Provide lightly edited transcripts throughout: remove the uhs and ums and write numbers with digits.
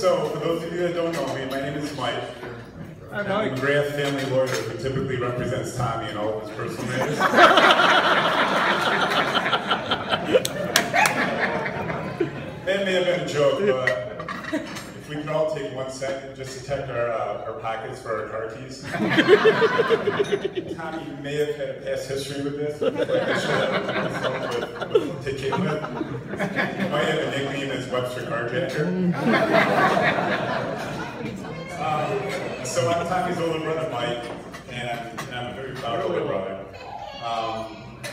So, for those of you that don't know me, my name is Mike. I'm a McGrath family lawyer who typically represents Tommy in all of his personal matters. That may have been a joke, but if we could all take 1 second just to check our pockets for our car keys. Tommy may have had a past history with this, like I should have myself with ticket with. He might have a nickname as Webster Carjacker. So I'm Tommy's older brother, Mike, and I'm a very proud older brother.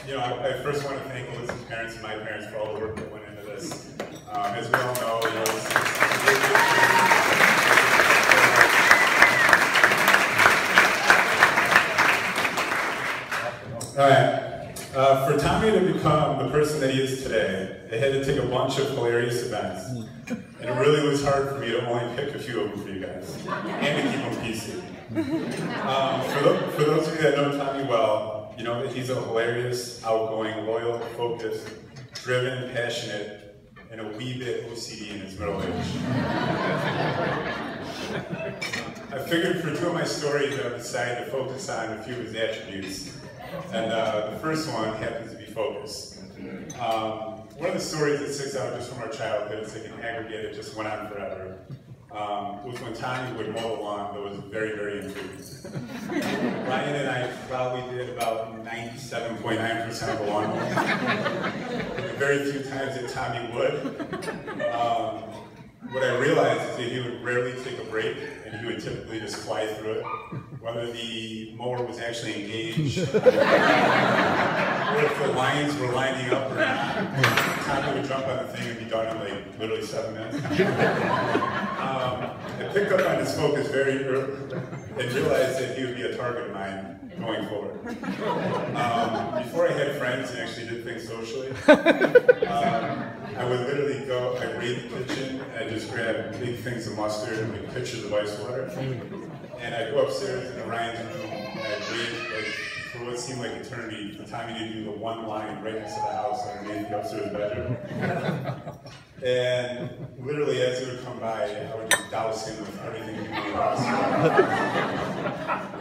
You know, I first want to thank Alyssa's parents and my parents for all the work that went into this. As we all know, you know, it's a great All right. For Tommy to become the person that he is today, it had to take a bunch of hilarious events. And it really was hard for me to only pick a few of them for you guys, and to keep them PC. For those of you that know Tommy well, you know that he's a hilarious, outgoing, loyal, focused, driven, passionate, and a wee bit OCD in his middle age. I figured for 2 of my stories I would decide to focus on a few of his attributes. And the first one happens to be focus. One of the stories that sticks out just from our childhood, it's like an aggregate, it just went on forever, was when Tommy would mow the lawn that was very, very intriguing. Ryan and I probably did about 97.9% of the lawn mowing. The very few times that Tommy would. What I realized is that he would rarely take a break, and he would typically just fly through it, whether the mower was actually engaged, or if the lines were lining up or not. Tommy would jump on the thing and be done in like literally 7 minutes. I picked up on his focus very early and realized that he would be a target of mine going forward. Before I had friends and actually did things socially, I would literally go, I'd raid the kitchen, and I'd just grab big things of mustard and like pitchers of ice water. And I'd go upstairs in Ryan's room, and I'd wait like, for what seemed like eternity for Tommy to do the one line right next to the house underneath the upstairs bedroom. And literally as he would come by, I would just douse him with everything he knew about.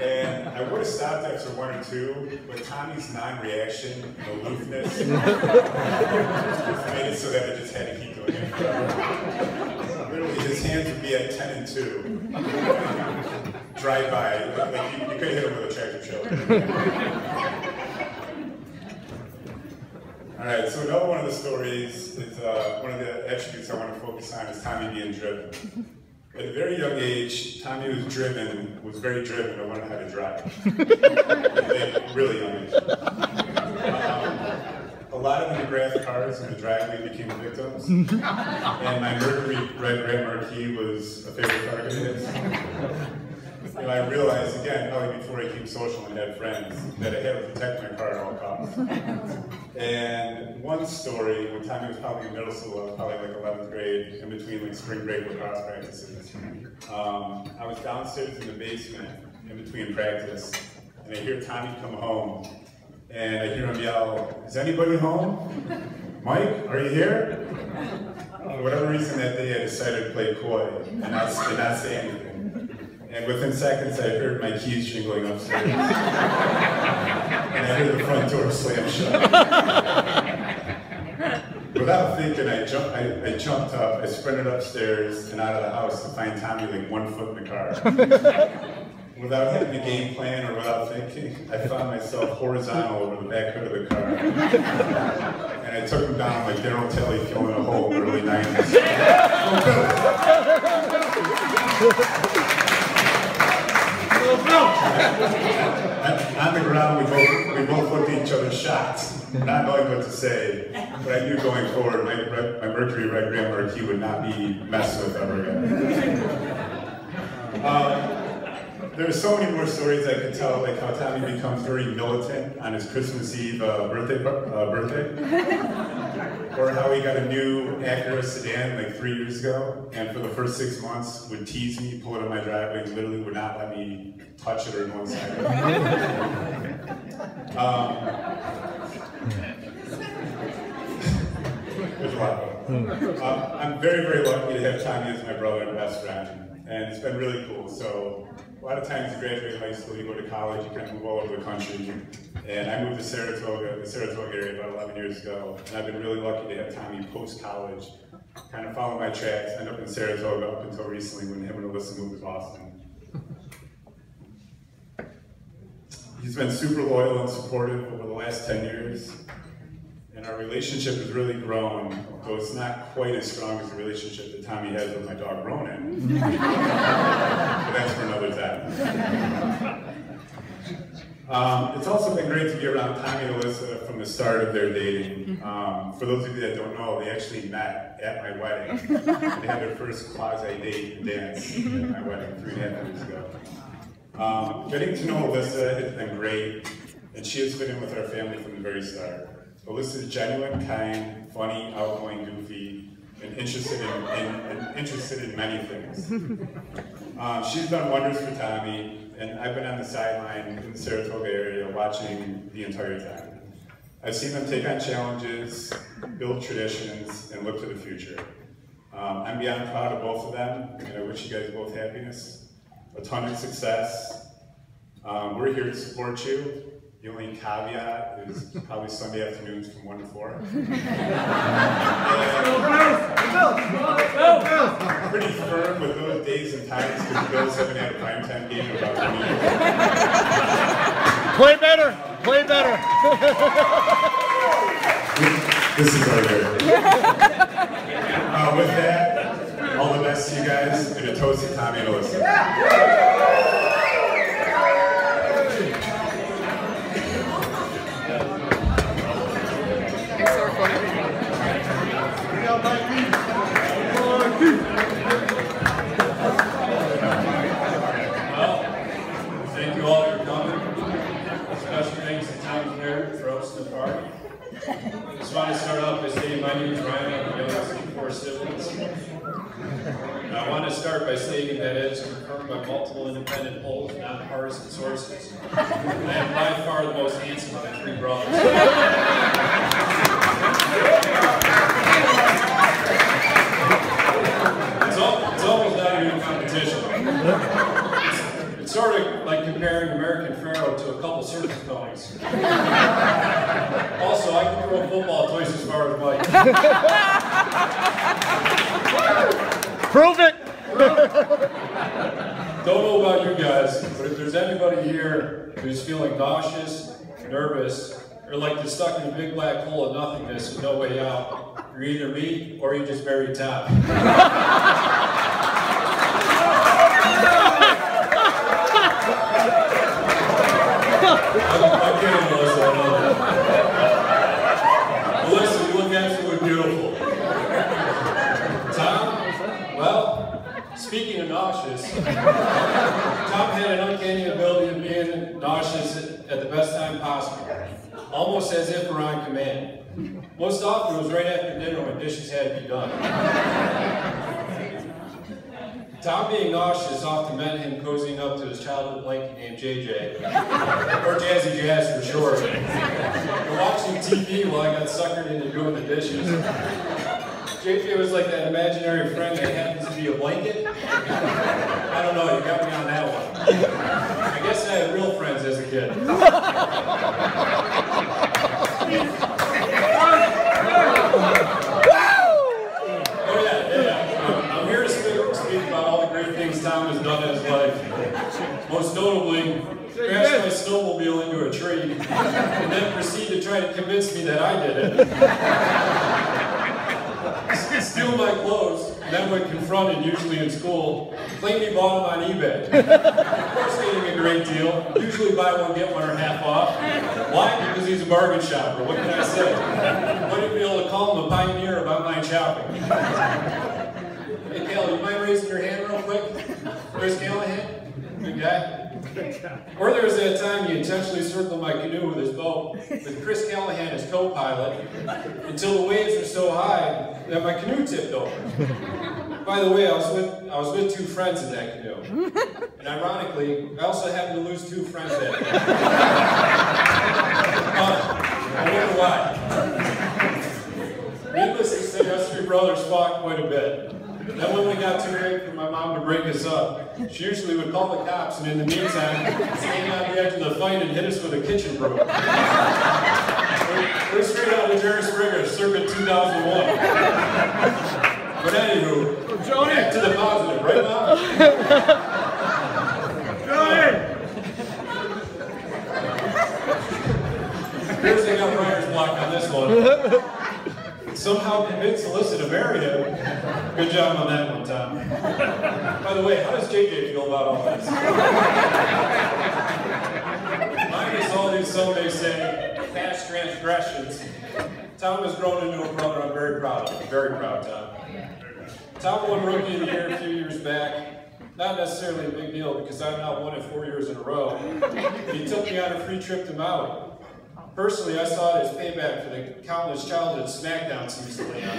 And I would have stopped after 1 or 2, but Tommy's non-reaction, aloofness, made it so that I just had to keep doing it forever. Literally, his hands would be at 10 and 2. Drive by, like you could hit him with a tractor trailer. All right, so another one of the stories is one of the attributes I want to focus on is Tommy being driven. At a very young age, Tommy was very driven to learn how to drive. At a really young age. A lot of the McGrath cars in the driveway became victims, and my Mercury red Grand Marquis was a favorite target of his. You know, I realized, again, probably before I became social and had friends, that I had to protect my car at all costs. And one story, when Tommy was probably in middle school, I was probably like 11th grade, in between like spring break lacrosse practices. I was downstairs in the basement, in between practice, and I hear Tommy come home, and I hear him yell, "Is anybody home? Mike, are you here?" For whatever reason that day, I decided to play coy and not say anything. And within seconds, I heard my keys jingling upstairs. And I heard the front door slam shut. Without thinking, I jumped up, I sprinted upstairs and out of the house to find Tommy like 1 foot in the car. Without having a game plan or without thinking, I found myself horizontal over the back hood of the car. And I took him down like Daryl Telley filling a hole in the early 90s. On the ground, we both looked at each other's shots, not knowing what to say. But I knew going forward, my Mercury red Grand Marquis would not be messed with ever again. There are so many more stories I could tell, like how Tommy becomes very militant on his Christmas Eve birthday, or how he got a new Acura sedan like 3 years ago, and for the first 6 months would tease me, pull it in my driveway, and literally would not let me touch it or go inside it. There's a lot of them. I'm very, very lucky to have Tommy as my brother and best friend, and it's been really cool. So a lot of times you graduate high school, you go to college, you kind of move all over the country, and I moved to Saratoga, the Saratoga area about 11 years ago, and I've been really lucky to have Tommy post-college kind of follow my tracks, end up in Saratoga up until recently when him and Alyssa moved to Boston. He's been super loyal and supportive over the last 10 years, and our relationship has really grown, though it's not quite as strong as the relationship that Tommy has with my dog Ronan. But that's for another time. It's also been great to be around Tommy and Alyssa from the start of their dating. For those of you that don't know, they actually met at my wedding. They had their first quasi-date and dance at my wedding 3.5 years ago. Getting to know Alyssa has been great, and she has fit in with our family from the very start. Alyssa is genuine, kind, funny, outgoing, goofy, and interested in many things. She's done wonders for Tommy, and I've been on the sideline in the Saratoga area watching the entire time. I've seen them take on challenges, build traditions, and look to the future. I'm beyond proud of both of them, and I wish you guys both happiness, a ton of success. We're here to support you. The only caveat is probably Sunday afternoons from 1 to 4. I'm pretty firm with those days and times because the Bills haven't had a primetime game in about 20 years. Play better! Play better! This is our year. With that, all the best to you guys, and a toast to Tommy and Alyssa. Thank you all for coming. Special thanks to Tommy Claire for hosting the party. I just want to start off by saying my name is Ryan. I'm the youngest of 4 siblings. And I want to start by stating that as confirmed by multiple independent polls and nonpartisan sources, I am by far the most handsome of the 3 brothers. It's almost not even a competition. It's sort of like comparing American Pharaoh to a couple circus ponies. Also, I can throw a football twice as far as Mike. Prove it! Don't know about you guys, but if there's anybody here who's feeling nauseous, nervous, or like they're stuck in a big black hole of nothingness with no way out, you're either me or you just married Tom. I'm kidding, Alyssa, I know that. Alyssa, you look absolutely beautiful. Tom, well, speaking of nauseous, Tom had an uncanny ability of being nauseous at the best time possible, almost as if we're on command. Most often it was right after dinner when dishes had to be done. Tom being nauseous often meant him cozying up to his childhood blanket named JJ, or Jazzy Jazz for short, or watching TV while I got suckered into doing the dishes. JJ was like that imaginary friend that happens to be a blanket. I don't know, you got me on that one. I guess I had real friends as a kid. Oh yeah. I'm here to speak about all the great things Tom has done in his life. Most notably, crashed my snowmobile into a tree, and then proceed to try to convince me that I did it. Steal my clothes, and then when confronted, usually in school, claim he bought them on eBay. Of course, getting a great deal. Usually buy one, get one, or half off. Why? Because he's a bargain shopper. What can I say? Might be able to call him a pioneer of online shopping. Hey, Cal, you mind raising your hand real quick? Chris Callahan? Good guy? Or there was that time he intentionally circled my canoe with his boat, with Chris Callahan as co-pilot, until the waves were so high that my canoe tipped over. By the way, I was with 2 friends in that canoe. And ironically, I also happened to lose 2 friends that day. I wonder why. Needless to Firstly, us three brothers fought quite a bit. Then when we got too big for my mom to break us up, she usually would call the cops, and in the meantime, stand on the edge of the fight and hit us with a kitchen broom. We're straight out of Jerry Springer, circa 2001. But anywho, back to the positive, right now? Here's the got writer's block on this one. Somehow convinced Alyssa to marry him. Good job on that one, Tom. By the way, how does JJ feel about all this? Minus all these, some may say, past transgressions, Tom has grown into a brother I'm very proud of. Very proud, Tom. Tom won Rookie of the Year a few years back. Not necessarily a big deal because I've not won it 4 years in a row. He took me on a free trip to Maui. Personally, I saw it as payback for the countless childhood smackdowns he used to lay on.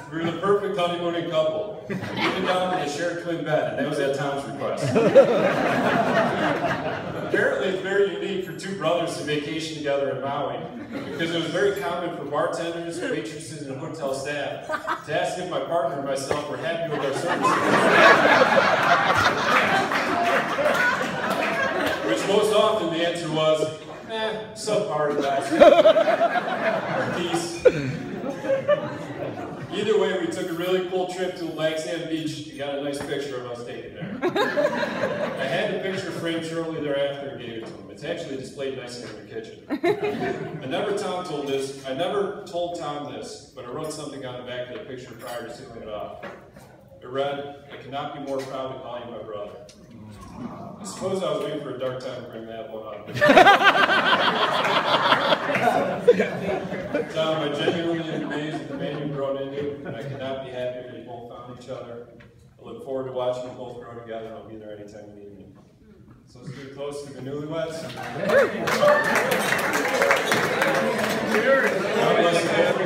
We were the perfect honeymooning couple, even down to the shared twin bed, and that was at Tom's request. Apparently, it's very unique for two brothers to vacation together in Maui, because it was very common for bartenders, waitresses, and hotel staff to ask if my partner and myself were happy with our services. Which most often the answer was, subpar guys. Peace. Either way, we took a really cool trip to Black Sand Beach and got a nice picture of us taken there. I had the picture framed shortly thereafter and gave it to him. It's actually displayed nicely in the kitchen. I never told Tom this, but I wrote something on the back of the picture prior to sealing it off. It read, "I cannot be more proud to call you my brother." I suppose I was waiting for a dark time to bring that one up. Tom, I genuinely am amazed at the man you've grown into, and I could not be happier that you both found each other. I look forward to watching you both grow together, and I'll be there anytime you need me. So let's get close to the newlyweds. God bless you.